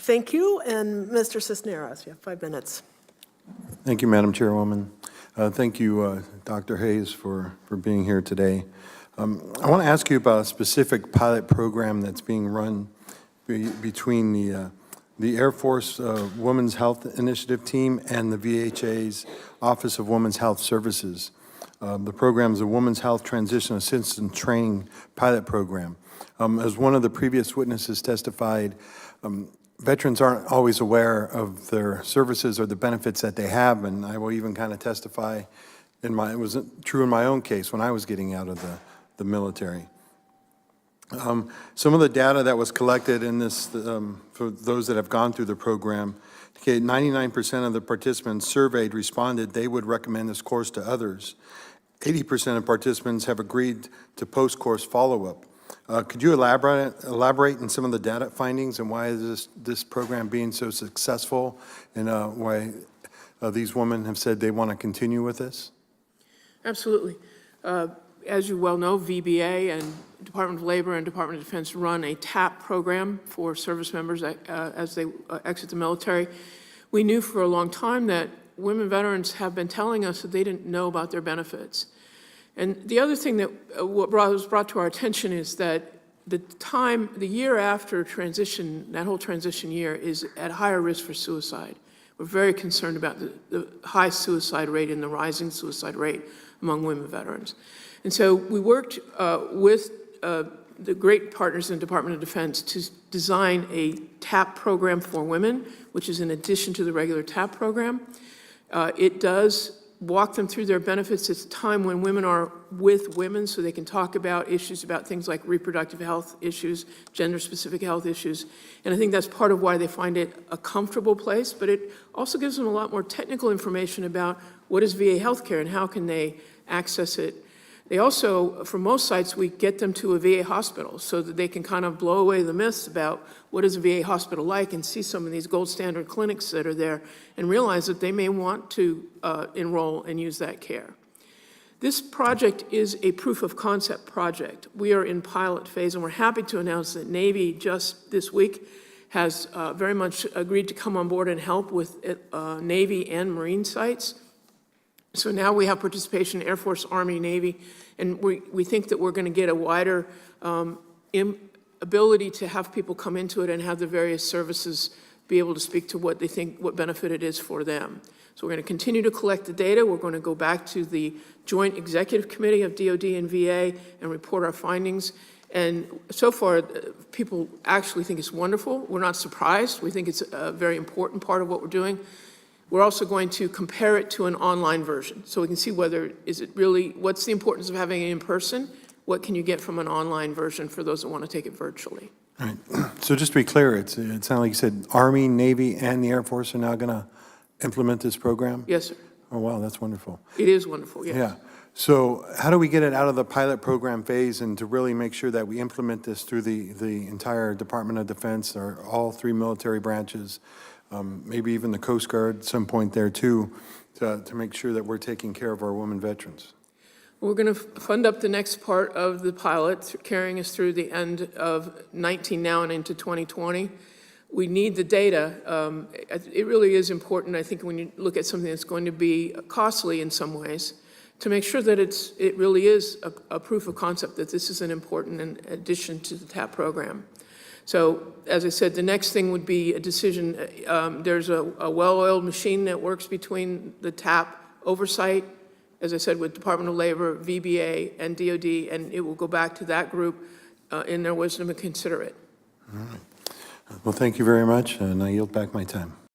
Thank you. And Mr. Cisneros, you have 5 minutes. Thank you, Madam Chairwoman. Thank you, Dr. Hayes, for being here today. I want to ask you about a specific pilot program that's being run between the Air Force Women's Health Initiative team and the VHA's Office of Women's Health Services. The program is a Women's Health Transition Assistant Training Pilot Program. As one of the previous witnesses testified, veterans aren't always aware of their services or the benefits that they have, and I will even kind of testify it was true in my own case when I was getting out of the military. Some of the data that was collected in this, for those that have gone through the program, 99% of the participants surveyed responded they would recommend this course to others. 80% of participants have agreed to post-course follow-up. Could you elaborate on some of the data findings and why is this program being so successful, and why these women have said they want to continue with this? Absolutely. As you well know, VBA and Department of Labor and Department of Defense run a TAP program for service members as they exit the military. We knew for a long time that women veterans have been telling us that they didn't know about their benefits. And the other thing that was brought to our attention is that the year after transition, that whole transition year, is at higher risk for suicide. We're very concerned about the high suicide rate and the rising suicide rate among women veterans. And so we worked with the great partners in the Department of Defense to design a TAP program for women, which is in addition to the regular TAP program. It does walk them through their benefits. It's a time when women are with women so they can talk about issues about things like reproductive health issues, gender-specific health issues. And I think that's part of why they find it a comfortable place, but it also gives them a lot more technical information about what is VA healthcare and how can they access it. They also, for most sites, we get them to a VA hospital so that they can kind of blow away the myths about what is a VA hospital like and see some of these gold standard clinics that are there and realize that they may want to enroll and use that care. This project is a proof of concept project. We are in pilot phase, and we're happy to announce that Navy just this week has very much agreed to come on board and help with Navy and Marine sites. So now we have participation in Air Force, Army, Navy, and we think that we're going to get a wider ability to have people come into it and have the various services be able to speak to what they think, what benefit it is for them. So we're going to continue to collect the data. We're going to go back to the Joint Executive Committee of DOD and VA and report our findings. And so far, people actually think it's wonderful. We're not surprised. We think it's a very important part of what we're doing. We're also going to compare it to an online version so we can see whether is it really, what's the importance of having it in person, what can you get from an online version for those that want to take it virtually. All right. So just to be clear, it sounds like you said Army, Navy, and the Air Force are now going to implement this program? Yes, sir. Oh, wow, that's wonderful. It is wonderful, yes. Yeah. So how do we get it out of the pilot program phase and to really make sure that we implement this through the entire Department of Defense or all 3 military branches? Maybe even the Coast Guard at some point there too, to make sure that we're taking care of our women veterans. We're going to fund up the next part of the pilot, carrying us through the end of 19 now and into 2020. We need the data. It really is important, I think, when you look at something that's going to be costly in some ways, to make sure that it really is a proof of concept that this is an important addition to the TAP program. So, as I said, the next thing would be a decision. There's a well-oiled machine that works between the TAP oversight, as I said, with Department of Labor, VBA, and DOD, and it will go back to that group in their wisdom to consider it. All right. Well, thank you very much, and I yield back my time.